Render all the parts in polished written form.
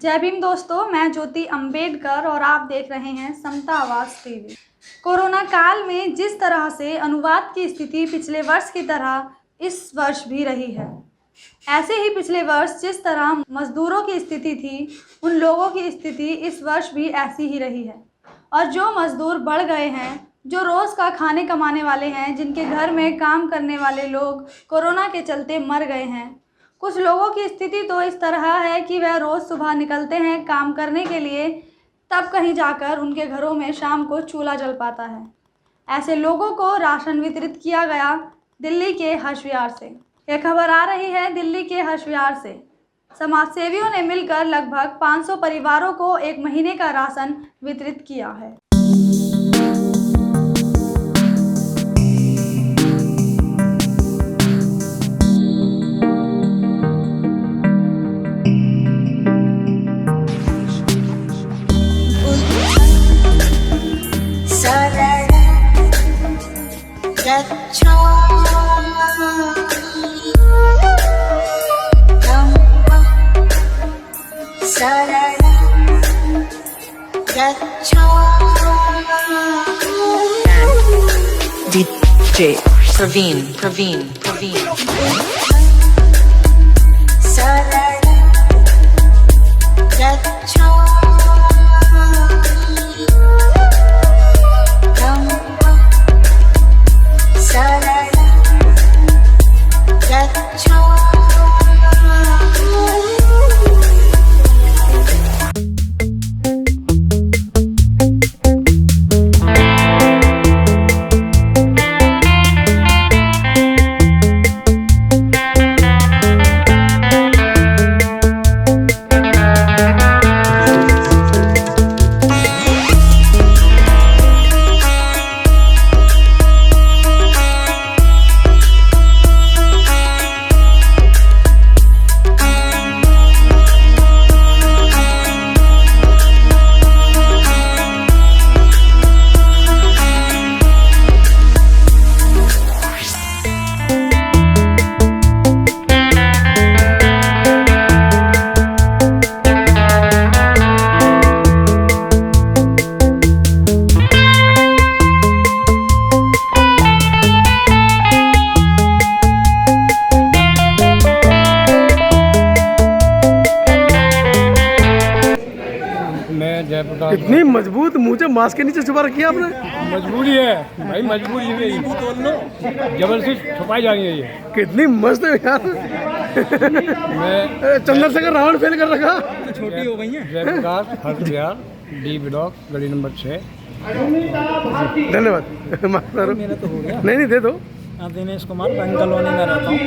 जय भीम दोस्तों, मैं ज्योति अंबेडकर और आप देख रहे हैं समता आवाज़ टीवी। कोरोना काल में जिस तरह से अनुवाद की स्थिति पिछले वर्ष की तरह इस वर्ष भी रही है, ऐसे ही पिछले वर्ष जिस तरह मजदूरों की स्थिति थी, उन लोगों की स्थिति इस वर्ष भी ऐसी ही रही है। और जो मजदूर बढ़ गए हैं, जो रोज़ का खाने कमाने वाले हैं, जिनके घर में काम करने वाले लोग कोरोना के चलते मर गए हैं, कुछ लोगों की स्थिति तो इस तरह है कि वह रोज़ सुबह निकलते हैं काम करने के लिए, तब कहीं जाकर उनके घरों में शाम को चूल्हा जल पाता है। ऐसे लोगों को राशन वितरित किया गया दिल्ली के हर्ष विहार से। यह खबर आ रही है दिल्ली के हर्ष विहार से। समाजसेवियों ने मिलकर लगभग 500 परिवारों को 1 महीने का राशन वितरित किया है। DJ Praveen. इतनी मजबूत मुझे मास्क के नीचे छुपा रखी है आपने। मजबूरी है भाई, मजबूरी है, जबरदस्ती छुपाई जा रही है ये। कितनी मस्त है यार। मैं चंद्रशेखर रावण फेल कर रखा। छोटी हो गई है। जयप्रकाश हर्ष विहार, डी ब्लॉक, गली नंबर 6। धन्यवाद। माफ करो, मेरा तो हो गया। नहीं दे दो। दिनेश कुमार, बैंक कॉलोनी में रहता हूँ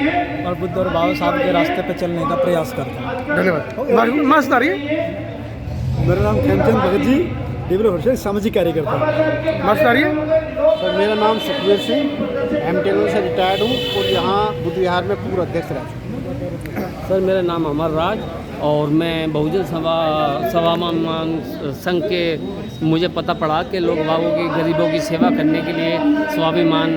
और बुद्ध और बाबा साहब के रास्ते पे चलने का प्रयास करता हूँ। धन्यवाद। मस्त आ रही है। मेरा नाम खेमचंद भगत जी, डिब्रूगढ़ से सामाजिक कार्यकर्ता हूँ। मस्त आ रही है। सर मेरा नाम सुखबीर सिंह, एमटेनल से रिटायर्ड हूँ और यहाँ बुद्ध विहार में पूर्व अध्यक्ष रहता हूँ। सर मेरा नाम अमर राज और मैं बहुजन स्वाभिमान संघ के, मुझे पता पड़ा कि लोग बाबू की गरीबों की सेवा करने के लिए स्वाभिमान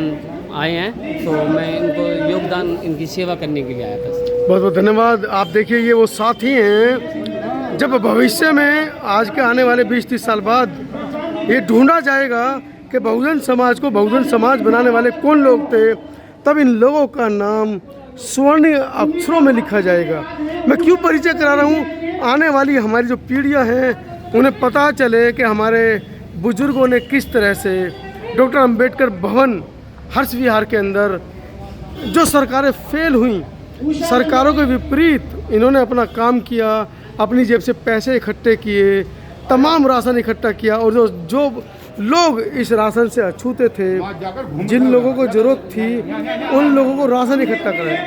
आए हैं, तो मैं इनको योगदान, इनकी सेवा करने के लिए आया था। बहुत बहुत धन्यवाद। आप देखिए ये वो साथी हैं, जब भविष्य में आज के आने वाले 20-30 साल बाद ये ढूंढा जाएगा कि बहुजन समाज को बहुजन समाज बनाने वाले कौन लोग थे, तब इन लोगों का नाम स्वर्ण अक्षरों में लिखा जाएगा। मैं क्यों परिचय करा रहा हूँ, आने वाली हमारी जो पीढ़ियाँ हैं उन्हें पता चले कि हमारे बुजुर्गों ने किस तरह से डॉक्टर अंबेडकर भवन हर्ष विहार के अंदर जो सरकारें फेल हुई, सरकारों के विपरीत इन्होंने अपना काम किया, अपनी जेब से पैसे इकट्ठे किए, तमाम राशन इकट्ठा किया और जो लोग इस राशन से अछूते थे, जिन लोगों को ज़रूरत थी, उन लोगों को राशन इकट्ठा कराया।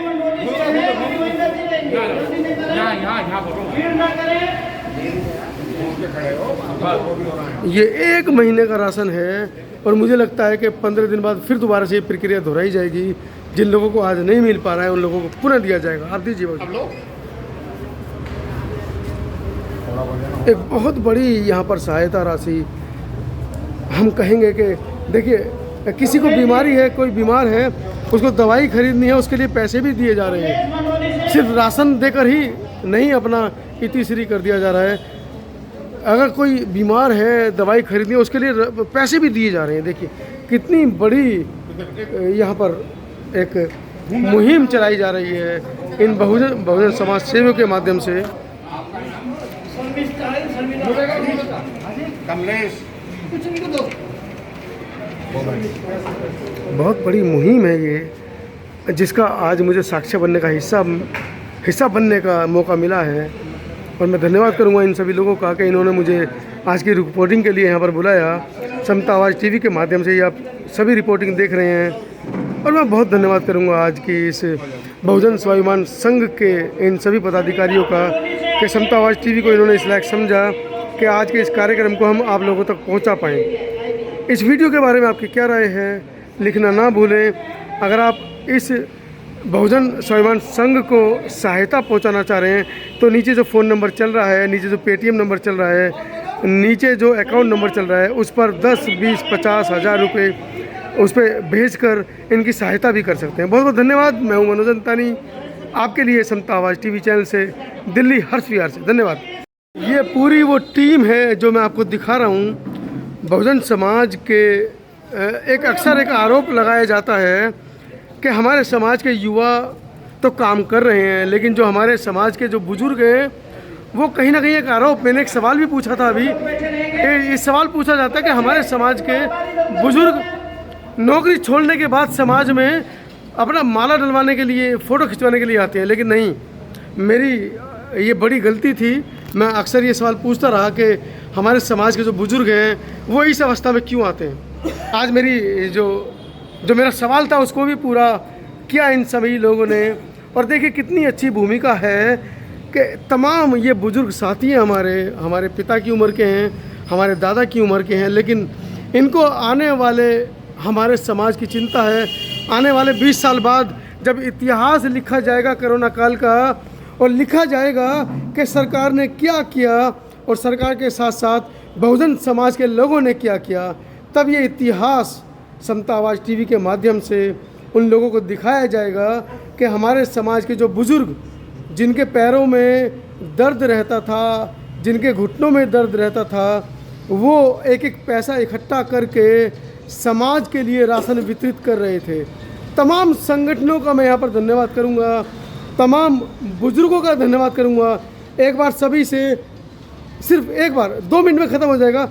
ये 1 महीने का राशन है और मुझे लगता है कि 15 दिन बाद फिर दोबारा से ये प्रक्रिया दोहराई जाएगी। जिन लोगों को आज नहीं मिल पा रहा है उन लोगों को पुनः दिया जाएगा। आप दीजिए। एक बहुत बड़ी यहाँ पर सहायता राशि हम कहेंगे कि देखिए किसी को बीमारी है, कोई बीमार है, उसको दवाई खरीदनी है, उसके लिए पैसे भी दिए जा रहे हैं। सिर्फ राशन देकर ही नहीं अपना इतिश्री कर दिया जा रहा है। अगर कोई बीमार है दवाई खरीदनी है उसके लिए पैसे भी दिए जा रहे हैं। देखिए कितनी बड़ी यहाँ पर एक मुहिम चलाई जा रही है इन बहुजन समाज सेवियों के माध्यम से। बहुत बड़ी मुहिम है ये, जिसका आज मुझे साक्षी बनने का हिस्सा बनने का मौका मिला है। और मैं धन्यवाद करूंगा इन सभी लोगों का कि इन्होंने मुझे आज की रिपोर्टिंग के लिए यहाँ पर बुलाया। समता आवाज़ टीवी के माध्यम से ये आप सभी रिपोर्टिंग देख रहे हैं। और मैं बहुत धन्यवाद करूंगा आज की इस बहुजन स्वाभिमान संघ के इन सभी पदाधिकारियों का कि समता आवाज़ टीवी को इन्होंने इस लायक समझा कि आज के इस कार्यक्रम को हम आप लोगों तक पहुंचा पाएँ। इस वीडियो के बारे में आपकी क्या राय है लिखना ना भूलें। अगर आप इस बहुजन स्वाभिमान संघ को सहायता पहुंचाना चाह रहे हैं तो नीचे जो फ़ोन नंबर चल रहा है, नीचे जो पेटीएम नंबर चल रहा है, नीचे जो अकाउंट नंबर चल रहा है उस पर 10, 20, 50 हज़ार रुपये उस पर भेजकर इनकी सहायता भी कर सकते हैं। बहुत बहुत धन्यवाद। मैं हूं मनोज अंतानी, आपके लिए समता आवाज़ टीवी चैनल से दिल्ली हर्ष विहार से। धन्यवाद। ये पूरी वो टीम है जो मैं आपको दिखा रहा हूँ। बहुजन समाज के अक्सर एक आरोप लगाया जाता है कि हमारे समाज के युवा तो काम कर रहे हैं लेकिन जो हमारे समाज के जो बुजुर्ग हैं वो कहीं ना कहीं एक आरोप, मैंने एक सवाल भी पूछा था अभी, ये सवाल पूछा जाता है कि हमारे समाज के बुजुर्ग नौकरी छोड़ने के बाद समाज में अपना माला डलवाने के लिए, फ़ोटो खिंचवाने के लिए आते हैं। लेकिन नहीं, मेरी ये बड़ी गलती थी। मैं अक्सर ये सवाल पूछता रहा कि हमारे समाज के जो बुजुर्ग हैं वो इस अवस्था में क्यों आते हैं। आज मेरी जो मेरा सवाल था उसको भी पूरा किया इन सभी लोगों ने। और देखिए कितनी अच्छी भूमिका है कि तमाम ये बुजुर्ग साथी हैं, हमारे पिता की उम्र के हैं, हमारे दादा की उम्र के हैं, लेकिन इनको आने वाले हमारे समाज की चिंता है। आने वाले 20 साल बाद जब इतिहास लिखा जाएगा कोरोना काल का और लिखा जाएगा कि सरकार ने क्या किया और सरकार के साथ साथ बहुजन समाज के लोगों ने क्या किया, तब ये इतिहास समता आवाज़ टीवी के माध्यम से उन लोगों को दिखाया जाएगा कि हमारे समाज के जो बुज़ुर्ग जिनके पैरों में दर्द रहता था, जिनके घुटनों में दर्द रहता था, वो एक एक पैसा इकट्ठा करके समाज के लिए राशन वितरित कर रहे थे। तमाम संगठनों का मैं यहाँ पर धन्यवाद करूँगा, तमाम बुज़ुर्गों का धन्यवाद करूँगा। एक बार सभी से सिर्फ एक बार 2 मिनट में ख़त्म हो जाएगा,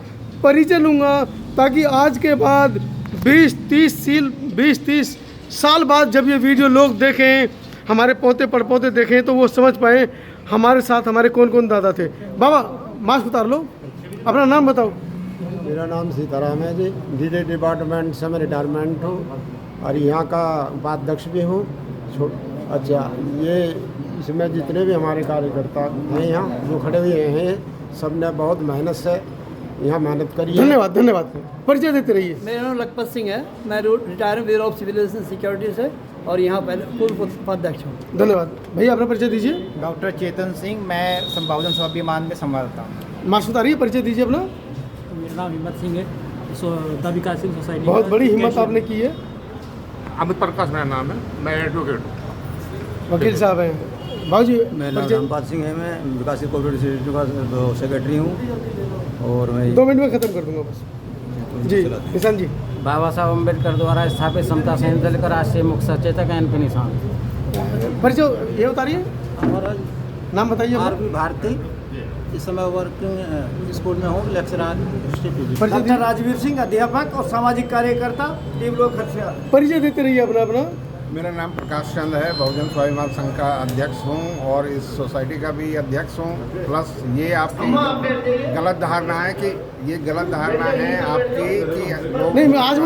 परिचय लूँगा ताकि आज के बाद 20-30 साल बाद जब ये वीडियो लोग देखें, हमारे पोते पड़पोते देखें तो वो समझ पाएँ हमारे साथ हमारे कौन कौन दादा थे। बाबा मास्क उतार लो, अपना नाम बताओ। मेरा नाम सीताराम है जी, डीडी डिपार्टमेंट से मैं रिटायरमेंट हूँ और यहाँ का उपाध्यक्ष भी हूँ। अच्छा, ये इसमें जितने भी हमारे कार्यकर्ता हैं यहाँ जो खड़े हुए हैं सब ने बहुत मेहनत से यहाँ मेहनत करी है। धन्यवाद। परिचय देते रहिए। मेरा नाम लखपत सिंह है, मैं retire bureau of civil security से और यहाँ पहले पूर्व उपाध्यक्ष हूँ। धन्यवाद भैया, अपना परिचय दीजिए। डॉक्टर चेतन सिंह, मैं बहुजन स्वाभिमान में संभालता हूँ। मास्क उतारिए, परिचय दीजिए अपना। मेरा नाम हिम्मत सिंह है, द विकास सिंह सोसाइटी। बहुत बड़ी हिम्मत आपने की है। अमित प्रकाश मेरा नाम है, मैं एडवोकेट वकील साहब हैं। भाजी मेरा नाम रामपाल सिंह है, मैं विकास कोऑपरेटिव का सेक्रेटरी हूँ और मैं 2 मिनट में ख़त्म कर दूंगा बस। जी किसान जी। बाबा साहब अम्बेडकर द्वारा स्थापित समता संघ दल का राष्ट्रीय मुख्य सचेतक एन पी निशान। परिचय ये उतारिए, नाम बताइए। आर.पी. भारती, इस समय वर्किंग स्कूल में हूँ, लेक्चरर। डॉक्टर राजवीर सिंह, अध्यापक और सामाजिक कार्यकर्ता, टीम लोग खर्चा। परिचय देते रहिए अपना। मेरा नाम प्रकाश चंद है, बहुजन स्वाभिमान संघ का अध्यक्ष हूँ और इस सोसाइटी का भी अध्यक्ष हूँ। प्लस ये आपकी गलत धारणा है कि ये गलत धारणा है आपकी कि लोग नहीं, आज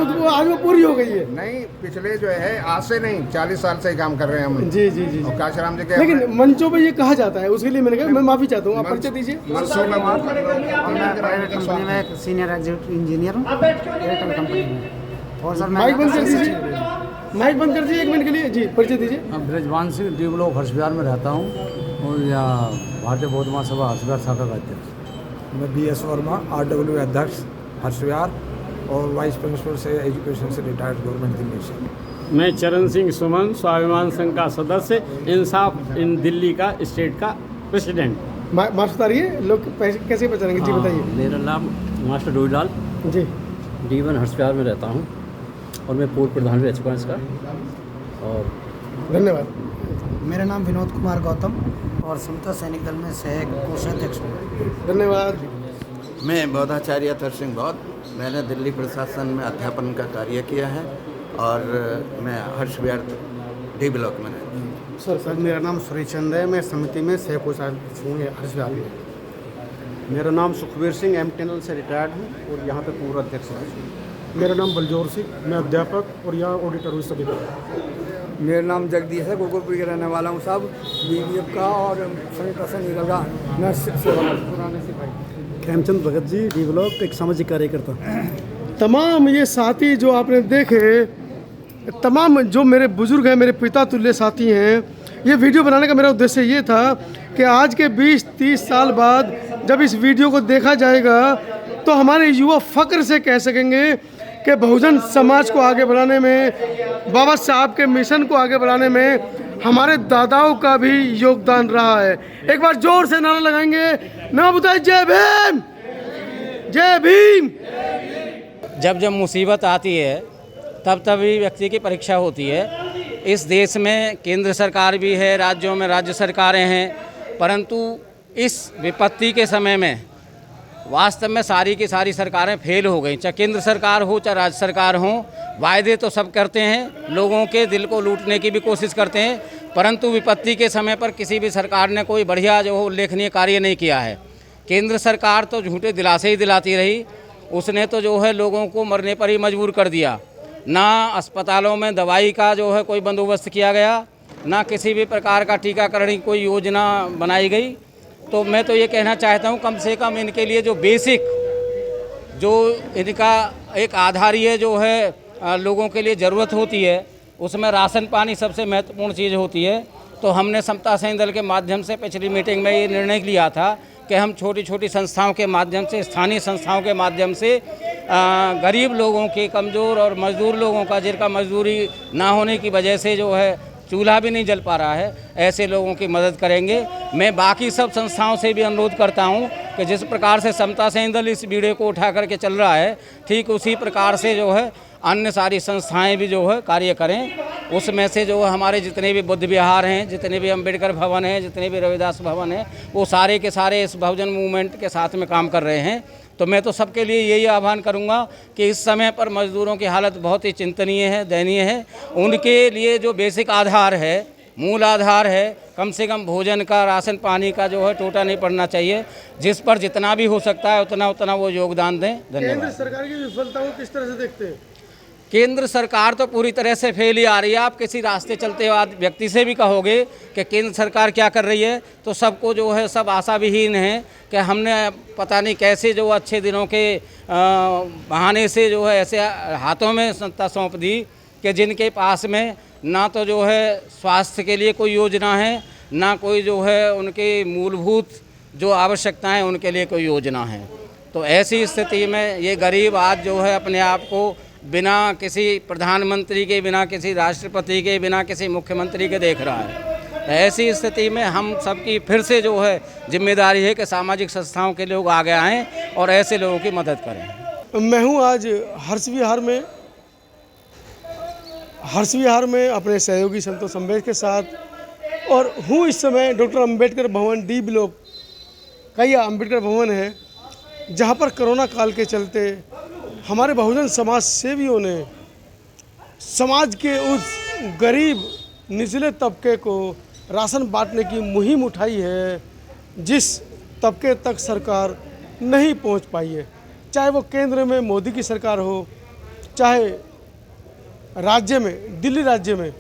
वो पूरी हो गई है। नहीं, पिछले जो है आज से नहीं 40 साल से काम कर रहे हैं हम। जी जी जी। और काशीराम जी के, लेकिन मंचों पे ये कहा जाता है, उसके लिए मैंने कहा मैं माफ़ी चाहता हूँ। आप परिचय दीजिए। मंचों में कंपनी में एक सीनियर एग्जीक्यूटिव इंजीनियर हूँ एयरटेल कंपनी में। और सर माइक बंद कर दीजिए, माइक बंद कर दीजिए 1 मिनट के लिए। जी परिचय दीजिए। ब्रजवान सिंह, डी ब्लॉक हर्ष विहार में रहता हूँ और यहाँ भारतीय बौद्ध महासभा हर्ष विहार शाखा का अध्यक्ष। मैं BS वर्मा, RW अध्यक्ष हर्ष विहार और वाइस प्रिंसिपल से एजुकेशन से रिटायर्ड गवर्नमेंट दिल्ली से। मैं चरण सिंह सुमन, स्वाभिमान संघ का सदस्य, इंसाफ इन दिल्ली का स्टेट का प्रेसिडेंट। मास्टर आ रही है, लोग पैसे कैसे पहचानेंगे? जी बताइए। मेरा नाम मास्टर डोईलाल, जी। D1 हर्षविहार में रहता हूँ और मैं पूर्व प्रधान रह चुका हूँ इसका। और धन्यवाद। मेरा नाम विनोद कुमार गौतम और समता सैनिक दल में सह कोषाध्यक्ष हूँ। धन्यवाद। मैं बौद्धाचार्य अतर सिंह बौद्ध, मैंने दिल्ली प्रशासन में अध्यापन का कार्य किया है और मैं हर्षविहार D ब्लॉक में रहता हूँ। सर मेरा नाम सुरेश चंद है, मैं समिति में सह कोषाध्यक्ष हूँ हर्षविहार में। मेरा नाम सुखबीर सिंह, MTNL से रिटायर्ड हूँ और यहाँ पे पूर्व अध्यक्ष हूँ। मेरा नाम बलजोर सिंह, मैं अध्यापक और यहाँ ऑडिटर हूँ सभी का। मेरा नाम जगदीश है, गोकुलपुर के रहने वाला हूँ साहब, BDF का और सैनिटाइजेशन निकल रहा मैं पुराने सिपाही। खेमचंद भगत जी, D ब्लॉक, एक सामाजिक कार्यकर्ता। तमाम ये साथी जो आपने देखे, तमाम जो मेरे बुजुर्ग हैं, मेरे पिता तुल्य साथी हैं, ये वीडियो बनाने का मेरा उद्देश्य ये था कि आज के 20-30 साल बाद जब इस वीडियो को देखा जाएगा तो हमारे युवा फ़ख्र से कह सकेंगे कि बहुजन समाज को आगे बढ़ाने में, बाबा साहब के मिशन को आगे बढ़ाने में हमारे दादाओं का भी योगदान रहा है। एक बार जोर से नारा लगाएंगे, ना बताए जय भीम, जय भीम। जब जब मुसीबत आती है तब तभी व्यक्ति की परीक्षा होती है। इस देश में केंद्र सरकार भी है, राज्यों में राज्य सरकारें हैं, परंतु इस विपत्ति के समय में वास्तव में सारी की सारी सरकारें फेल हो गई। चाहे केंद्र सरकार हो चाहे राज्य सरकार हो, वायदे तो सब करते हैं, लोगों के दिल को लूटने की भी कोशिश करते हैं, परंतु विपत्ति के समय पर किसी भी सरकार ने कोई बढ़िया जो उल्लेखनीय कार्य नहीं किया है। केंद्र सरकार तो झूठे दिलासे ही दिलाती रही, उसने तो जो है लोगों को मरने पर ही मजबूर कर दिया। ना अस्पतालों में दवाई का जो है कोई बंदोबस्त किया गया, ना किसी भी प्रकार का टीकाकरण की कोई योजना बनाई गई। तो मैं तो ये कहना चाहता हूँ, कम से कम इनके लिए जो बेसिक, जो इनका एक आधारीय जो है लोगों के लिए ज़रूरत होती है, उसमें राशन पानी सबसे महत्वपूर्ण चीज़ होती है। तो हमने समता सैनिक दल के माध्यम से पिछली मीटिंग में ये निर्णय लिया था कि हम छोटी छोटी संस्थाओं के माध्यम से, स्थानीय संस्थाओं के माध्यम से गरीब लोगों के, कमज़ोर और मज़दूर लोगों का, जिनका मजदूरी ना होने की वजह से जो है चूल्हा भी नहीं जल पा रहा है, ऐसे लोगों की मदद करेंगे। मैं बाकी सब संस्थाओं से भी अनुरोध करता हूं कि जिस प्रकार से समता सैनिक दल इस वीडियो को उठा करके चल रहा है, ठीक उसी प्रकार से जो है अन्य सारी संस्थाएं भी जो है कार्य करें। उसमें से जो है हमारे जितने भी बुद्ध विहार हैं, जितने भी अम्बेडकर भवन हैं, जितने भी रविदास भवन हैं, वो सारे के सारे इस बहुजन मूवमेंट के साथ में काम कर रहे हैं। तो मैं तो सबके लिए यही आह्वान करूंगा कि इस समय पर मज़दूरों की हालत बहुत ही चिंतनीय है, दयनीय है। उनके लिए जो बेसिक आधार है, मूल आधार है, कम से कम भोजन का, राशन पानी का जो है टोटा नहीं पड़ना चाहिए। जिस पर जितना भी हो सकता है उतना वो योगदान दें। धन्यवाद। केंद्र सरकार की विफलता को किस तरह से देखते हैं? केंद्र सरकार तो पूरी तरह से फेल ही आ रही है। आप किसी रास्ते चलते हुए व्यक्ति से भी कहोगे कि केंद्र सरकार क्या कर रही है, तो सबको जो है सब आशा विहीन है कि हमने पता नहीं कैसे जो अच्छे दिनों के बहाने से जो है ऐसे हाथों में सत्ता सौंप दी कि जिनके पास में ना तो जो है स्वास्थ्य के लिए कोई योजना है, ना कोई जो है उनके मूलभूत जो आवश्यकताएं उनके लिए कोई योजना है। तो ऐसी स्थिति में ये गरीब आज जो है अपने आप को बिना किसी प्रधानमंत्री के, बिना किसी राष्ट्रपति के, बिना किसी मुख्यमंत्री के देख रहा है। ऐसी स्थिति में हम सबकी फिर से जो है जिम्मेदारी है कि सामाजिक संस्थाओं के लोग आगे आएं और ऐसे लोगों की मदद करें। मैं हूँ आज हर्षविहार में अपने सहयोगी संतोष अम्बेडकर के साथ, और हूँ इस समय डॉक्टर अम्बेडकर भवन D ब्लॉक का यह अम्बेडकर भवन है, जहाँ पर कोरोना काल के चलते हमारे बहुजन समाज सेवियों ने समाज के उस गरीब निचले तबके को राशन बांटने की मुहिम उठाई है, जिस तबके तक सरकार नहीं पहुंच पाई है। चाहे वो केंद्र में मोदी की सरकार हो, चाहे राज्य में, दिल्ली राज्य में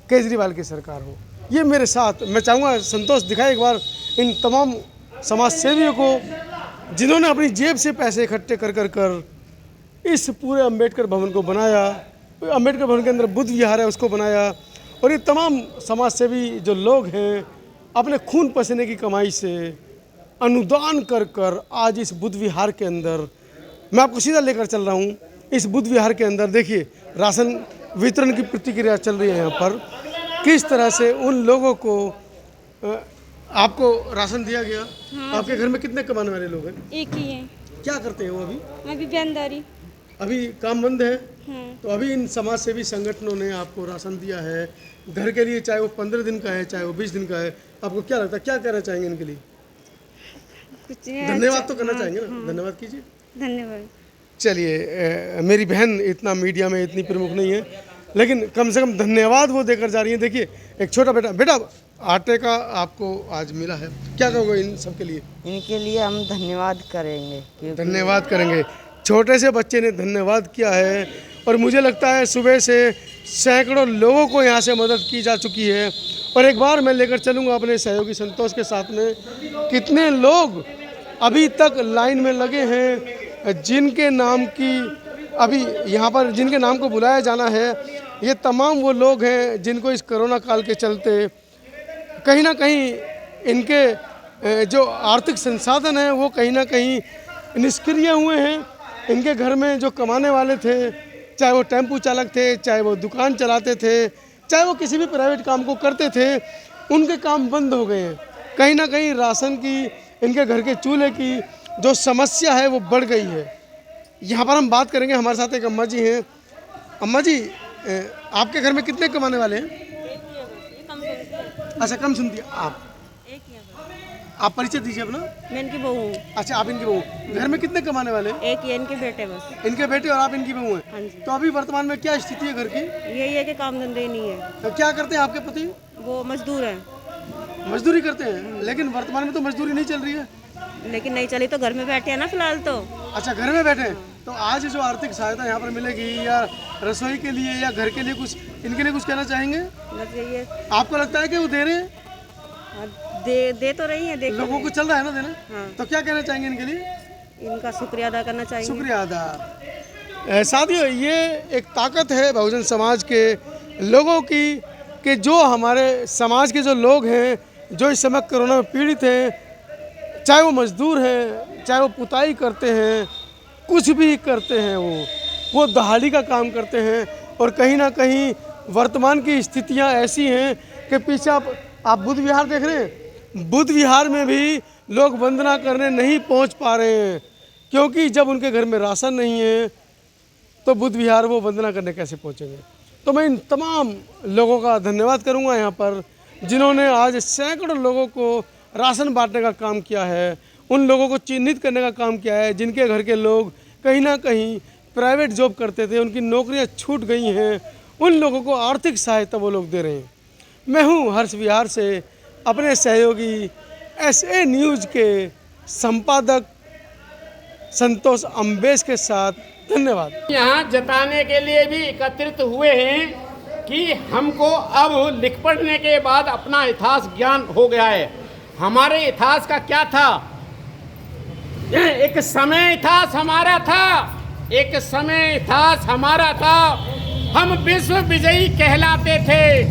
केजरीवाल की सरकार हो। ये मेरे साथ, मैं चाहूँगा संतोष दिखाए एक बार इन तमाम समाज सेवियों को, जिन्होंने अपनी जेब से पैसे इकट्ठे कर इस पूरे अम्बेडकर भवन को बनाया। अम्बेडकर भवन के अंदर बुद्ध विहार है, उसको बनाया। और ये तमाम समाज सेवी जो लोग हैं, अपने खून पसीने की कमाई से अनुदान कर आज इस बुद्ध विहार के अंदर, मैं आपको सीधा लेकर चल रहा हूँ इस बुद्ध विहार के अंदर। देखिए राशन वितरण की प्रतिक्रिया चल रही है यहाँ पर, किस तरह से उन लोगों को आपको राशन दिया गया। आपके घर में कितने कमाने वाले लोग हैं? एक ही है। क्या करते हैं वो अभी? अभी बयानदारी। अभी काम बंद है। तो अभी इन समाज सेवी संगठनों ने आपको राशन दिया है घर के लिए, चाहे वो 15 दिन का है चाहे वो 20 दिन का है। आपको क्या लगता है, क्या कहना चाहेंगे इनके लिए? कुछ धन्यवाद तो करना चाहेंगे ना? धन्यवाद कीजिए। धन्यवाद। चलिए, मेरी बहन इतना मीडिया में इतनी प्रमुख नहीं है, लेकिन कम से कम धन्यवाद वो देकर जा रही है। देखिए, एक छोटा बेटा आटे का आपको आज मिला है, क्या कहोगे इन सब के लिए? इनके लिए हम धन्यवाद करेंगे। धन्यवाद करेंगे। छोटे से बच्चे ने धन्यवाद किया है और मुझे लगता है सुबह से सैकड़ों लोगों को यहाँ से मदद की जा चुकी है। और एक बार मैं लेकर चलूँगा अपने सहयोगी संतोष के साथ में, कितने लोग अभी तक लाइन में लगे हैं जिनके नाम की अभी यहाँ पर जिनके नाम को बुलाया जाना है। ये तमाम वो लोग हैं जिनको इस कोरोना काल के चलते कहीं ना कहीं इनके जो आर्थिक संसाधन हैं वो कहीं ना कहीं निष्क्रिय हुए हैं। इनके घर में जो कमाने वाले थे, चाहे वो टेम्पू चालक थे, चाहे वो दुकान चलाते थे, चाहे वो किसी भी प्राइवेट काम को करते थे, उनके काम बंद हो गए हैं। कहीं ना कहीं राशन की, इनके घर के चूल्हे की जो समस्या है वो बढ़ गई है। यहाँ पर हम बात करेंगे, हमारे साथ एक अम्मा जी हैं। अम्मा जी, आपके घर में कितने कमाने वाले हैं? अच्छा, कम सुनती है आप। आप परिचय दीजिए अपना। मैं इनकी बहू हूँ। अच्छा, आप इनकी बहू। घर में कितने कमाने वाले हैं? एक ही है, इनके बेटे बस। इनके बेटे और आप इनकी बहू हैं? हाँ जी। तो अभी वर्तमान में क्या स्थिति है घर की? यही है कि काम धंधे ही नहीं है। तो क्या करते हैं आपके पति? वो मजदूर हैं। मजदूरी करते हैं, लेकिन वर्तमान में तो मजदूरी नहीं चल रही है। लेकिन नहीं चली तो घर में बैठे हैं ना फिलहाल तो। अच्छा, घर में बैठे हैं। तो आज जो आर्थिक सहायता यहाँ पर मिलेगी या रसोई के लिए या घर के लिए कुछ, इनके लिए कुछ कहना चाहेंगे? आपको लगता है कि वो दे रहे हैं? दे तो रही है, लोगों को चल रहा है ना देना। तो क्या कहना चाहेंगे इनके लिए? इनका शुक्रिया अदा करना चाहिए। शुक्रिया अदा। साथियों, ये एक ताकत है बहुजन समाज के लोगों की कि जो हमारे समाज के जो लोग हैं जो इस समय कोरोना में पीड़ित हैं, चाहे वो मजदूर हैं, चाहे वो पुताई करते हैं, कुछ भी करते हैं, वो दहाड़ी का काम करते हैं। और कहीं ना कहीं वर्तमान की स्थितियां ऐसी हैं कि पीछे आप बुद्ध विहार देख रहे हैं, बुद्ध विहार में भी लोग वंदना करने नहीं पहुंच पा रहे हैं, क्योंकि जब उनके घर में राशन नहीं है तो बुद्ध विहार वो वंदना करने कैसे पहुंचेंगे। तो मैं इन तमाम लोगों का धन्यवाद करूंगा यहाँ पर, जिन्होंने आज सैकड़ों लोगों को राशन बांटने का काम किया है, उन लोगों को चिन्हित करने का काम किया है जिनके घर के लोग कहीं ना कहीं प्राइवेट जॉब करते थे, उनकी नौकरियाँ छूट गई हैं, उन लोगों को आर्थिक सहायता वो लोग दे रहे हैं। मैं हूँ हर्ष विहार से अपने सहयोगी SA न्यूज़ के संपादक संतोष अम्बेश के साथ। धन्यवाद। यहाँ जताने के लिए भी एकत्रित हुए हैं कि हमको अब लिख पढ़ने के बाद अपना इतिहास ज्ञान हो गया है। हमारे इतिहास का क्या था? एक समय इतिहास हमारा था, एक समय इतिहास हमारा था। हम विश्व विजयी कहलाते थे।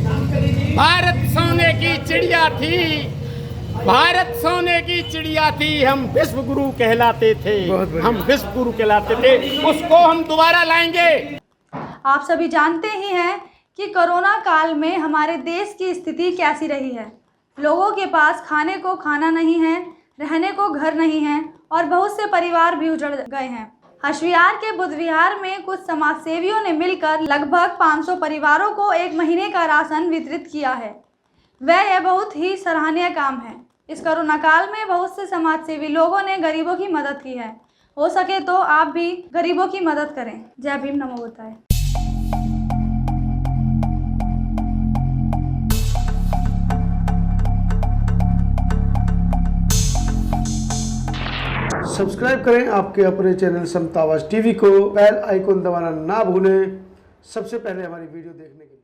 भारत सोने की चिड़िया थी, भारत सोने की चिड़िया थी। हम विश्व गुरु कहलाते थे, हम विश्व गुरु कहलाते थे। उसको हम दोबारा लाएंगे। आप सभी जानते ही हैं कि कोरोना काल में हमारे देश की स्थिति कैसी रही है। लोगों के पास खाने को खाना नहीं है, रहने को घर नहीं है और बहुत से परिवार भी उजड़ गए हैं। हर्ष विहार के बुद्ध विहार में कुछ समाज सेवियों ने मिलकर लगभग 500 परिवारों को 1 महीने का राशन वितरित किया है। वह बहुत ही सराहनीय काम है। इस कोरोना काल में बहुत से समाज सेवी लोगों ने गरीबों की मदद की है। हो सके तो आप भी गरीबों की मदद करें। जय भीम, नमो बुद्धाय। सब्सक्राइब करें आपके अपने चैनल समता आवाज़ TV को, बेल आइकन दबाना ना भूलें सबसे पहले हमारी वीडियो देखने के लिए।